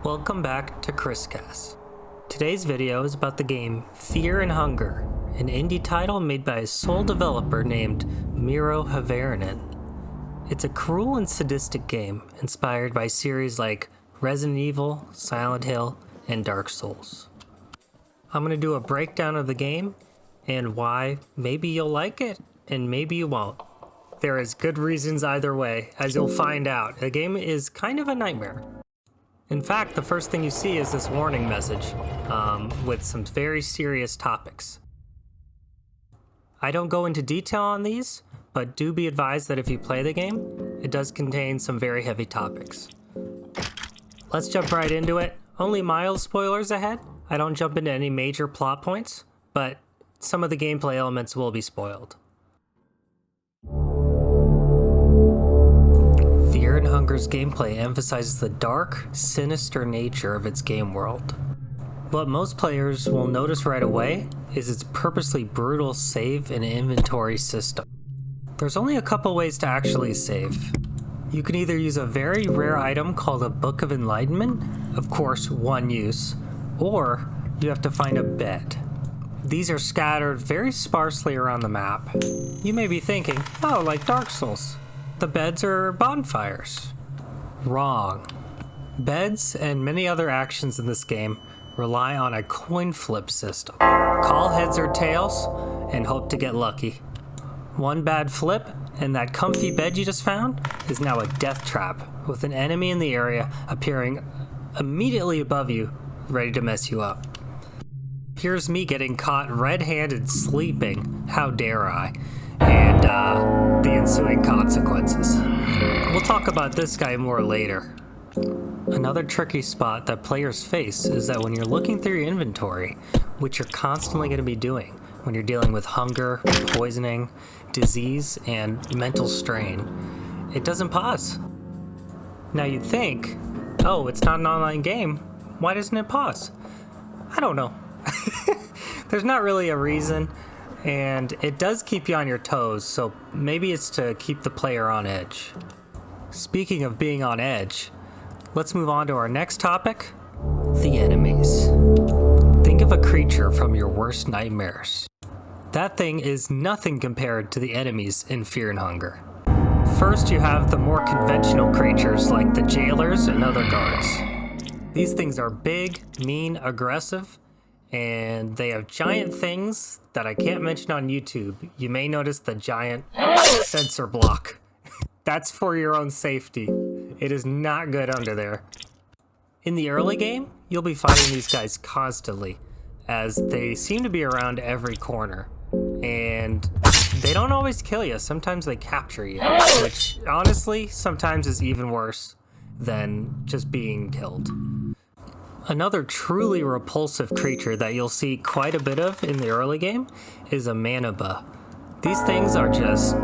Welcome back to ChrisCast. Today's video is about the game Fear and Hunger, an indie title made by a sole developer named Miro Havarinen. It's a cruel and sadistic game inspired by series like Resident Evil, Silent Hill, and Dark Souls. I'm going to do a breakdown of the game and why maybe you'll like it and maybe you won't. There is good reasons either way, as you'll find out. The game is kind of a nightmare. In fact, the first thing you see is this warning message with some very serious topics. I don't go into detail on these, but do be advised that if you play the game, it does contain some very heavy topics. Let's jump right into it. Only mild spoilers ahead. I don't jump into any major plot points, but some of the gameplay elements will be spoiled. Fear and Hunger's gameplay emphasizes the dark, sinister nature of its game world. What most players will notice right away is its purposely brutal save and inventory system. There's only a couple ways to actually save. You can either use a very rare item called a Book of Enlightenment, of course one use, or you have to find a bed. These are scattered very sparsely around the map. You may be thinking, oh, like Dark Souls. The beds are bonfires. Wrong. Beds and many other actions in this game rely on a coin flip system. Call heads or tails and hope to get lucky. One bad flip and that comfy bed you just found is now a death trap with an enemy in the area appearing immediately above you, ready to mess you up. Here's me getting caught red-handed sleeping, how dare I, and the ensuing consequences. We'll talk about this guy more later. Another tricky spot that players face is that when you're looking through your inventory, which you're constantly going to be doing when you're dealing with hunger, poisoning, disease, and mental strain, it doesn't pause. Now you'd think, oh, it's not an online game, why doesn't it pause? I don't know. There's not really a reason, and it does keep you on your toes, so maybe it's to keep the player on edge. Speaking of being on edge, let's move on to our next topic, the enemies. Think of a creature from your worst nightmares. That thing is nothing compared to the enemies in Fear and Hunger. First, you have the more conventional creatures like the jailers and other guards. These things are big, mean, aggressive, and they have giant things that I can't mention on YouTube. You may notice the giant sensor block. That's for your own safety. It is not good under there. In the early game, you'll be fighting these guys constantly, as they seem to be around every corner. And they don't always kill you, sometimes they capture you, which honestly sometimes is even worse than just being killed. Another truly repulsive creature that you'll see quite a bit of in the early game is a manaba. These things are just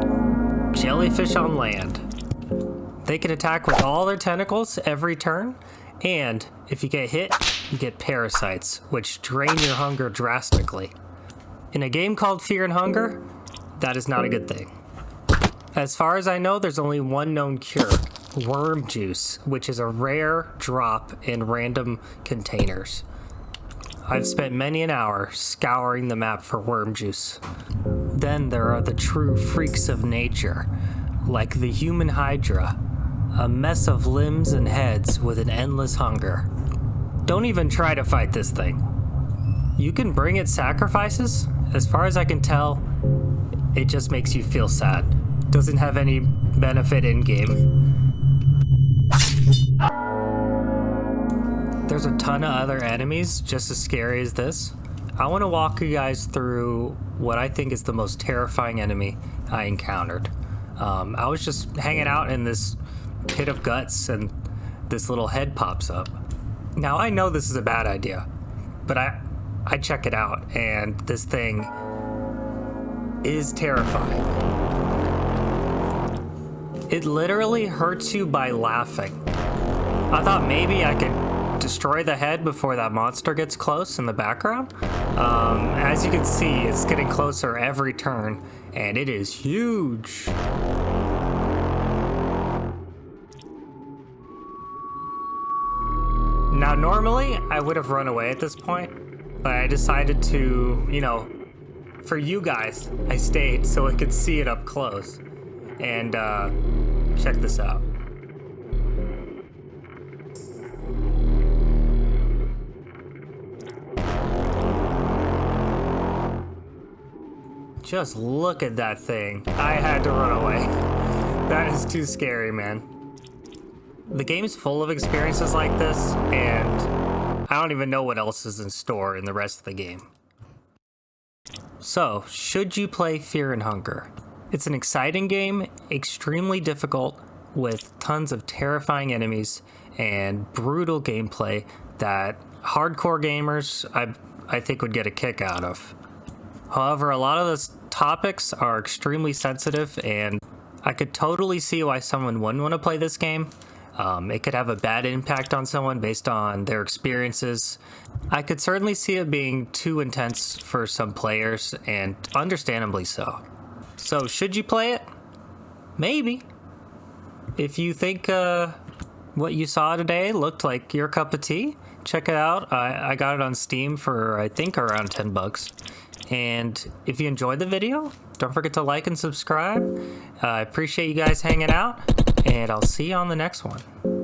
jellyfish on land. They can attack with all their tentacles every turn, and if you get hit, you get parasites, which drain your hunger drastically. In a game called Fear and Hunger, that is not a good thing. As far as I know, there's only one known cure, worm juice, which is a rare drop in random containers. I've spent many an hour scouring the map for worm juice. Then there are the true freaks of nature, like the human hydra, a mess of limbs and heads with an endless hunger. Don't even try to fight this thing. You can bring it sacrifices. As far as I can tell, it just makes you feel sad. Doesn't have any benefit in game. There's a ton of other enemies just as scary as this. I want to walk you guys through what I think is the most terrifying enemy I encountered. I was just hanging out in this pit of guts and this little head pops up. Now I know this is a bad idea, but I check it out and this thing is terrifying. It literally hurts you by laughing. I thought maybe I could destroy the head before that monster gets close in the background. As you can see, it's getting closer every turn, and it is huge. Now, normally, I would have run away at this point, but I decided to, you know, for you guys, I stayed so I could see it up close. And, check this out. Just look at that thing. I had to run away. That is too scary, man. The game's full of experiences like this, and I don't even know what else is in store in the rest of the game. So, should you play Fear and Hunger? It's an exciting game, extremely difficult, with tons of terrifying enemies and brutal gameplay that hardcore gamers, I think, would get a kick out of. However, a lot of those topics are extremely sensitive, and I could totally see why someone wouldn't want to play this game. It could have a bad impact on someone based on their experiences. I could certainly see it being too intense for some players, and understandably so. So, should you play it? Maybe. If you think what you saw today looked like your cup of tea, check it out. I got it on Steam for, I think, around $10. And if you enjoyed the video, don't forget to like and subscribe. I appreciate you guys hanging out, and I'll see you on the next one.